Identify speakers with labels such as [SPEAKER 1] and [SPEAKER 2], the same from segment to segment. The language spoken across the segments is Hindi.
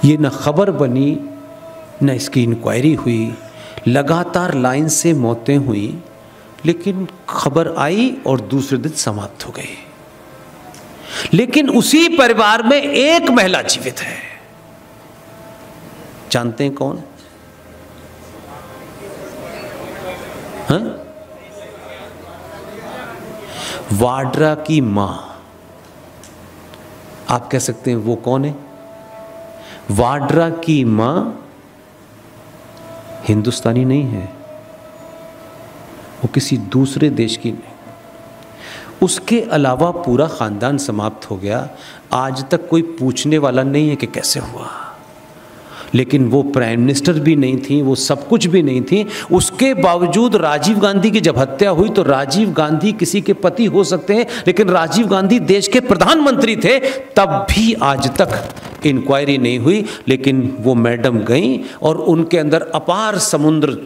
[SPEAKER 1] ये न खबर बनी, न इसकी इंक्वायरी हुई, लगातार लाइन से मौतें हुई, लेकिन खबर आई और दूसरे दिन समाप्त हो गई। लेकिन उसी परिवार में एक महिला जीवित है। जानते हैं कौन? हाँ? वाड्रा की मां। आप कह सकते हैं वो कौन है? वाड्रा की मां हिंदुस्तानी नहीं है, वो किसी दूसरे देश की नहीं। उसके अलावा पूरा खानदान समाप्त हो गया। आज तक कोई पूछने वाला नहीं है कि कैसे हुआ। लेकिन वो प्राइम मिनिस्टर भी नहीं थी, वो सब कुछ भी नहीं थी। उसके बावजूद राजीव गांधी की जब हत्या हुई तो राजीव गांधी किसी के पति हो सकते हैं, लेकिन राजीव गांधी देश के प्रधानमंत्री थे, तब भी आज तक इंक्वायरी नहीं हुई। लेकिन वो मैडम गई और उनके अंदर अपार समुद्र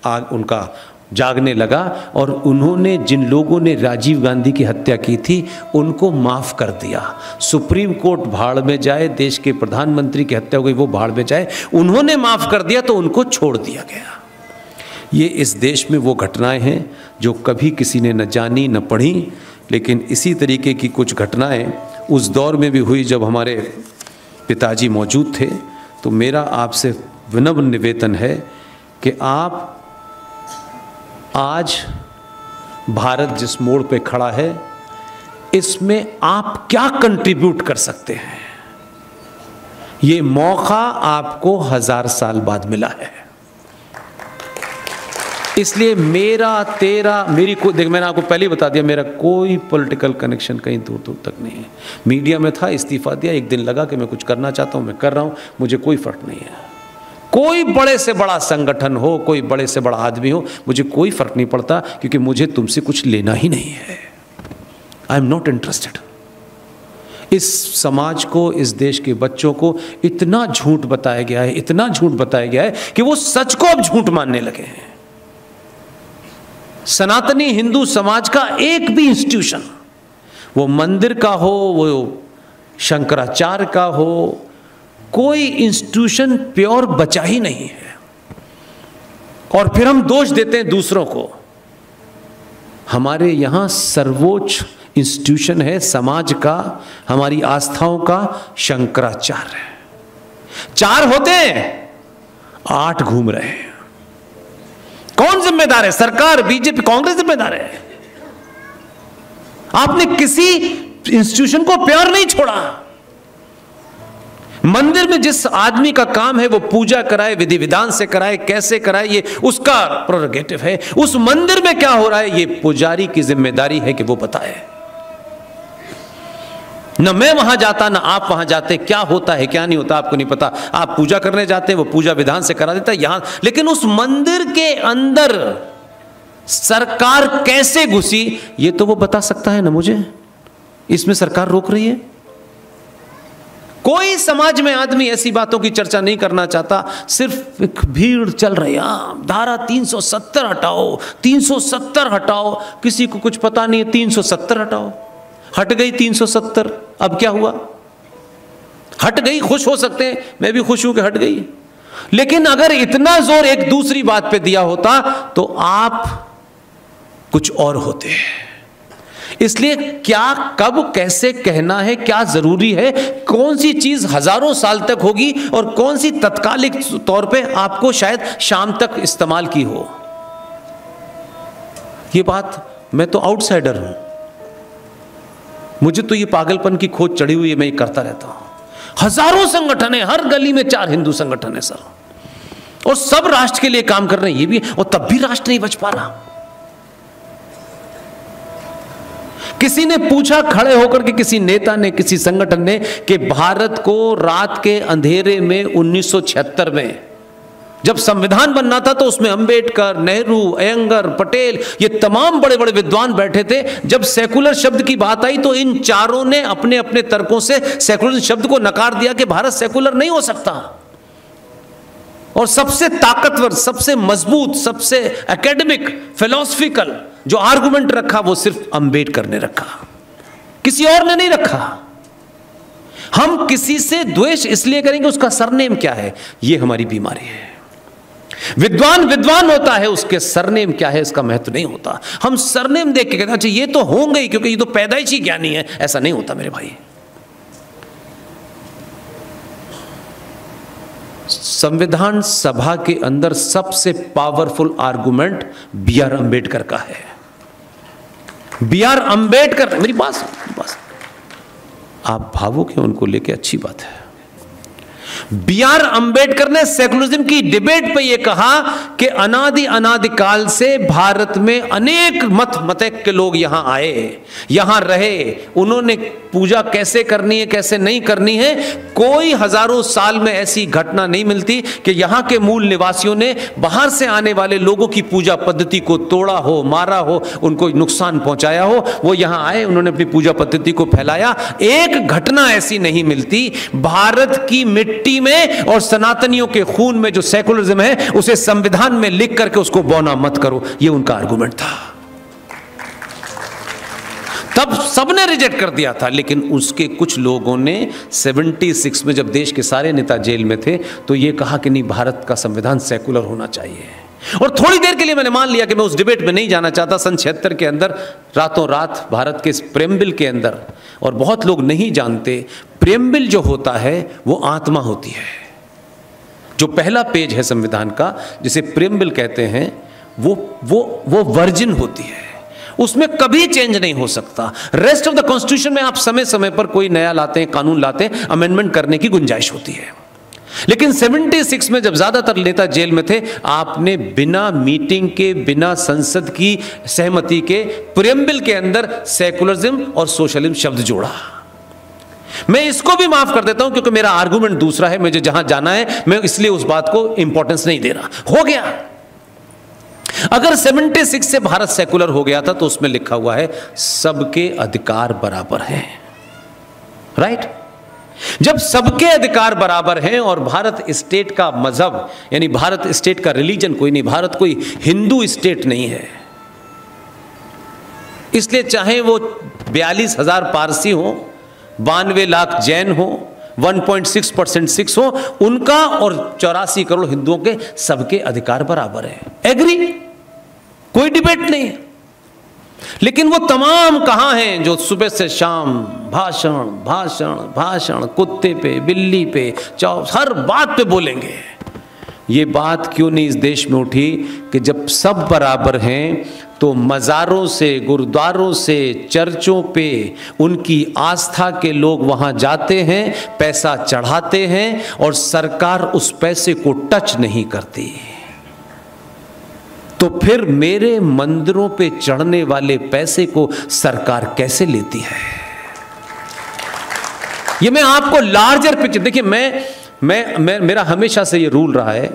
[SPEAKER 1] आग उनका जागने लगा और उन्होंने जिन लोगों ने राजीव गांधी की हत्या की थी उनको माफ़ कर दिया। सुप्रीम कोर्ट भाड़ में जाए, देश के प्रधानमंत्री की हत्या हो गई वो भाड़ में जाए, उन्होंने माफ़ कर दिया तो उनको छोड़ दिया गया। ये इस देश में वो घटनाएं हैं जो कभी किसी ने न जानी न पढ़ी। लेकिन इसी तरीके की कुछ घटनाएं उस दौर में भी हुई जब हमारे पिताजी मौजूद थे। तो मेरा आपसे विनम्र निवेदन है कि आप आज भारत जिस मोड़ पे खड़ा है इसमें आप क्या कंट्रीब्यूट कर सकते हैं, ये मौका आपको 1000 साल बाद मिला है। इसलिए मेरा तेरा मेरी को देख, मैंने आपको पहले ही बता दिया, मेरा कोई पॉलिटिकल कनेक्शन कहीं दूर दूर तक नहीं है। मीडिया में था, इस्तीफा दिया, एक दिन लगा कि मैं कुछ करना चाहता हूं, मैं कर रहा हूं, मुझे कोई फर्क नहीं है। कोई बड़े से बड़ा संगठन हो, कोई बड़े से बड़ा आदमी हो, मुझे कोई फर्क नहीं पड़ता, क्योंकि मुझे तुमसे कुछ लेना ही नहीं है। I am not interested. इस समाज को, इस देश के बच्चों को इतना झूठ बताया गया है, इतना झूठ बताया गया है कि वो सच को अब झूठ मानने लगे हैं। सनातनी हिंदू समाज का एक भी इंस्टीट्यूशन, वो मंदिर का हो, वो शंकराचार्य का हो, कोई इंस्टीट्यूशन प्योर बचा ही नहीं है। और फिर हम दोष देते हैं दूसरों को। हमारे यहां सर्वोच्च इंस्टीट्यूशन है समाज का, हमारी आस्थाओं का, शंकराचार्य। 4 होते हैं, 8 घूम रहे हैं। कौन जिम्मेदार है? सरकार, बीजेपी, कांग्रेस जिम्मेदार है। आपने किसी इंस्टीट्यूशन को प्योर नहीं छोड़ा। मंदिर में जिस आदमी का काम है वो पूजा कराए, विधि विधान से कराए, कैसे कराए, ये उसका प्रोरोगेटिव है। उस मंदिर में क्या हो रहा है ये पुजारी की जिम्मेदारी है कि वो बताए। न मैं वहां जाता, न आप वहां जाते, क्या होता है क्या नहीं होता आपको नहीं पता। आप पूजा करने जाते, वो पूजा विधान से करा देता यहां, लेकिन उस मंदिर के अंदर सरकार कैसे घुसी ये तो वो बता सकता है ना मुझे। इसमें सरकार रोक रही है। कोई समाज में आदमी ऐसी बातों की चर्चा नहीं करना चाहता, सिर्फ एक भीड़ चल रही है। धारा 370 हटाओ, 370 हटाओ, किसी को कुछ पता नहीं है। 370 हटाओ, हट गई 370। अब क्या हुआ? हट गई, खुश हो सकते हैं, मैं भी खुश हूं कि हट गई। लेकिन अगर इतना जोर एक दूसरी बात पे दिया होता तो आप कुछ और होते। इसलिए क्या, कब, कैसे कहना है, क्या जरूरी है, कौन सी चीज हजारों साल तक होगी और कौन सी तत्कालिक तौर पे आपको शायद शाम तक इस्तेमाल की हो, ये बात, मैं तो आउटसाइडर हूं, मुझे तो ये पागलपन की खोज चढ़ी हुई है, मैं ये करता रहता हूं। हजारों संगठन है, हर गली में 4 हिंदू संगठन है सर, और सब राष्ट्र के लिए काम कर रहे हैं, ये भी, और तब भी राष्ट्र नहीं बच पा रहा। किसी ने पूछा खड़े होकर के, किसी नेता ने, किसी संगठन ने, कि भारत को रात के अंधेरे में 1976 में जब संविधान बनना था तो उसमें अंबेडकर, नेहरू, अयंगर, पटेल, ये तमाम बड़े बड़े विद्वान बैठे थे। जब सेकुलर शब्द की बात आई तो इन चारों ने अपने अपने तर्कों से सेकुलर शब्द को नकार दिया कि भारत सेकुलर नहीं हो सकता। और सबसे ताकतवर, सबसे मजबूत, सबसे एकेडमिक, फिलोसफिकल जो आर्गुमेंट रखा वो सिर्फ अंबेडकर ने रखा, किसी और ने नहीं रखा। हम किसी से द्वेष इसलिए करेंगे उसका सरनेम क्या है, यह हमारी बीमारी है। विद्वान विद्वान होता है, उसके सरनेम क्या है इसका महत्व नहीं होता। हम सरनेम देख के कहते हैं अच्छा ये तो होंगे ही क्योंकि ये तो पैदाइशी ज्ञानी है, ऐसा नहीं होता मेरे भाई। संविधान सभा के अंदर सबसे powerful argument B R Ambedkar का है। बी आर अंबेडकर, मेरी बात आप भावुक हैं उनको लेके, अच्छी बात है। बी आर अंबेडकर ने सेकुलरिज्म की डिबेट पे यह कहा कि अनादिकाल से भारत में अनेक मतक के लोग यहां आए, यहां रहे, उन्होंने पूजा कैसे करनी है कैसे नहीं करनी है, कोई हजारों साल में ऐसी घटना नहीं मिलती कि यहां के मूल निवासियों ने बाहर से आने वाले लोगों की पूजा पद्धति को तोड़ा हो, मारा हो, उनको नुकसान पहुंचाया हो। वो यहां आए, उन्होंने अपनी पूजा पद्धति को फैलाया। एक घटना ऐसी नहीं मिलती। भारत की मिट्टी में और सनातनियों के खून में जो सेकुलरिज्म है उसे संविधान में लिख करके उसको बौना मत करो, यह उनका आर्गुमेंट था। तब सबने रिजेक्ट कर दिया था, लेकिन उसके कुछ लोगों ने 76 में जब देश के सारे नेता जेल में थे तो यह कहा कि नहीं, भारत का संविधान सेकुलर होना चाहिए। और थोड़ी देर के लिए मैंने मान लिया कि मैं उस डिबेट में नहीं जाना चाहता। सन 76 के अंदर रातों रात भारत के प्रेमबिल के अंदर, और बहुत लोग नहीं जानते, प्रेमबिल जो होता है वो आत्मा होती है। जो पहला पेज है संविधान का जिसे प्रेमबिल कहते हैं वो वर्जिन होती है, उसमें कभी चेंज नहीं हो सकता। रेस्ट ऑफ द कॉन्स्टिट्यूशन में आप समय समय पर कोई नया लाते हैं, कानून लाते हैं, अमेंडमेंट करने की गुंजाइश होती है। लेकिन 76 में जब ज्यादातर नेता जेल में थे, आपने बिना मीटिंग के, बिना संसद की सहमति के प्रेमबिल के अंदर सेकुलरिज्म और सोशलिज्म शब्द जोड़ा। मैं इसको भी माफ कर देता हूं क्योंकि मेरा आर्गुमेंट दूसरा है, मुझे जहां जाना है मैं इसलिए उस बात को इंपॉर्टेंस नहीं दे रहा। हो गया। अगर 76 से भारत सेकुलर हो गया था तो उसमें लिखा हुआ है सबके अधिकार बराबर हैं, राइट? जब सबके अधिकार बराबर हैं और भारत स्टेट का मजहब यानी भारत स्टेट का रिलीजन कोई नहीं, भारत कोई हिंदू स्टेट नहीं है, इसलिए चाहे वो 42,000 पारसी हो, 92 लाख जैन हो, 1.6% सिक्स हो, उनका और 84 करोड़ हिंदुओं के सबके अधिकार बराबर है। एग्री, कोई डिबेट नहीं है। लेकिन वो तमाम कहां हैं जो सुबह से शाम भाषण भाषण भाषण, कुत्ते पे, बिल्ली पे, हर बात पे बोलेंगे। ये बात क्यों नहीं इस देश में उठी कि जब सब बराबर हैं तो मज़ारों से, गुरुद्वारों से, चर्चों पे उनकी आस्था के लोग वहां जाते हैं, पैसा चढ़ाते हैं और सरकार उस पैसे को टच नहीं करती। तो फिर मेरे मंदिरों पे चढ़ने वाले पैसे को सरकार कैसे लेती है? ये मैं आपको लार्जर पिक्चर, देखिए मैं मेरा हमेशा से ये रूल रहा है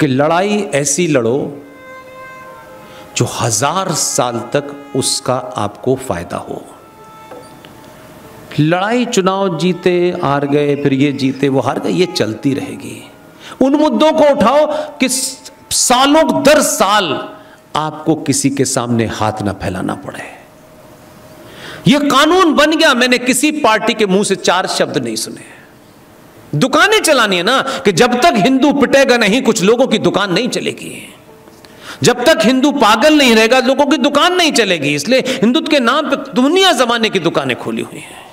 [SPEAKER 1] कि लड़ाई ऐसी लड़ो जो 1000 साल तक उसका आपको फायदा हो। लड़ाई चुनाव जीते हार गए, फिर ये जीते वो हार गए, ये चलती रहेगी। उन मुद्दों को उठाओ कि सालों दर साल आपको किसी के सामने हाथ ना फैलाना पड़े। यह कानून बन गया, मैंने किसी पार्टी के मुंह से 4 शब्द नहीं सुने। दुकानें चलानी है ना, कि जब तक हिंदू पिटेगा नहीं कुछ लोगों की दुकान नहीं चलेगी। जब तक हिंदू पागल नहीं रहेगा लोगों की दुकान नहीं चलेगी। इसलिए हिंदुत्व के नाम पे दुनिया जमाने की दुकानें खोली हुई हैं।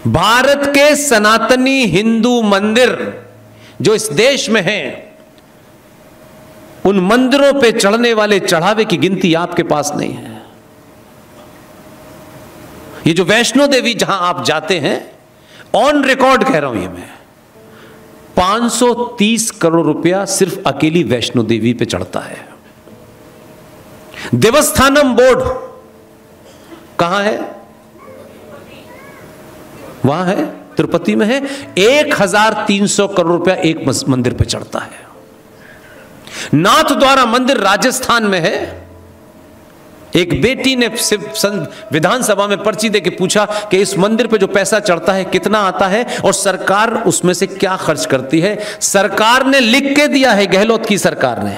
[SPEAKER 1] भारत के सनातनी हिंदू मंदिर जो इस देश में हैं, उन मंदिरों पे चढ़ने वाले चढ़ावे की गिनती आपके पास नहीं है। ये जो वैष्णो देवी जहां आप जाते हैं, ऑन रिकॉर्ड कह रहा हूं ये मैं, 530 करोड़ रुपया सिर्फ अकेली वैष्णो देवी पे चढ़ता है। देवस्थानम बोर्ड कहां है? वहां है, तिरुपति में है। 1300 करोड़ रुपया एक मंदिर पे चढ़ता है। नाथ द्वारा मंदिर राजस्थान में है। एक बेटी ने विधानसभा में पर्ची देके पूछा कि इस मंदिर पे जो पैसा चढ़ता है कितना आता है और सरकार उसमें से क्या खर्च करती है। सरकार ने लिख के दिया है, गहलोत की सरकार ने,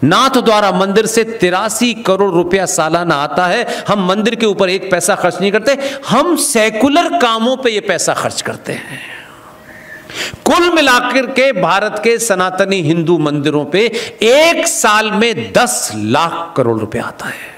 [SPEAKER 1] नाथ द्वारा मंदिर से 83 करोड़ रुपया सालाना आता है। हम मंदिर के ऊपर एक पैसा खर्च नहीं करते, हम सेकुलर कामों पे ये पैसा खर्च करते हैं। कुल मिलाकर के भारत के सनातनी हिंदू मंदिरों पे एक साल में 10 लाख करोड़ रुपया आता है।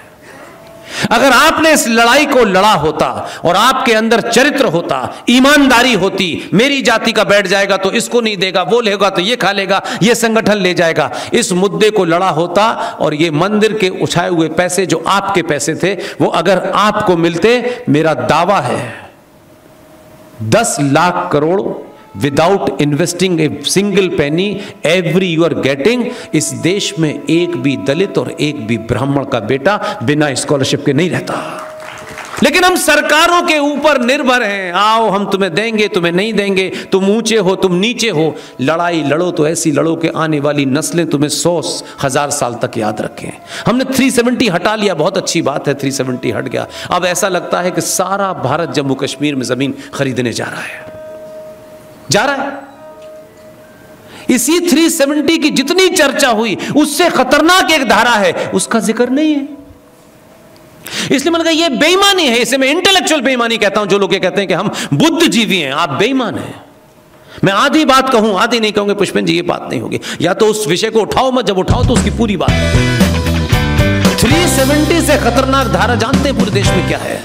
[SPEAKER 1] अगर आपने इस लड़ाई को लड़ा होता और आपके अंदर चरित्र होता, ईमानदारी होती, मेरी जाति का बैठ जाएगा तो इसको नहीं देगा, वो लेगा तो ये खा लेगा, ये संगठन ले जाएगा, इस मुद्दे को लड़ा होता और ये मंदिर के उछाए हुए पैसे जो आपके पैसे थे वो अगर आपको मिलते, मेरा दावा है 10 lakh crore without investing a single penny every you are getting, इस देश में एक भी दलित और एक भी ब्राह्मण का बेटा बिना स्कॉलरशिप के नहीं रहता। लेकिन हम सरकारों के ऊपर निर्भर हैं, आओ हम तुम्हें देंगे, तुम्हें नहीं देंगे, तुम ऊंचे हो, तुम नीचे हो। लड़ाई लड़ो तो ऐसी लड़ो कि आने वाली नस्लें तुम्हें 100,000 साल तक याद रखें। हमने 370 हटा लिया, बहुत अच्छी बात है, 370 हट गया। अब ऐसा लगता है कि सारा भारत जम्मू कश्मीर में जमीन खरीदने जा रहा है। इसी 370 की जितनी चर्चा हुई उससे खतरनाक एक धारा है, उसका जिक्र नहीं है। इसलिए मैंने कहा ये बेईमानी है, इसे मैं इंटेलेक्चुअल बेईमानी कहता हूं। जो लोग ये कहते हैं कि हम बुद्धिजीवी हैं, आप बेईमान हैं। मैं आधी बात कहूं, आधी नहीं कहूंगे पुष्पेंद्र जी, ये बात नहीं होगी। या तो उस विषय को उठाओ मत, जब उठाओ तो उसकी पूरी बात। 370 से खतरनाक धारा जानते हैं पूरे देश में क्या है?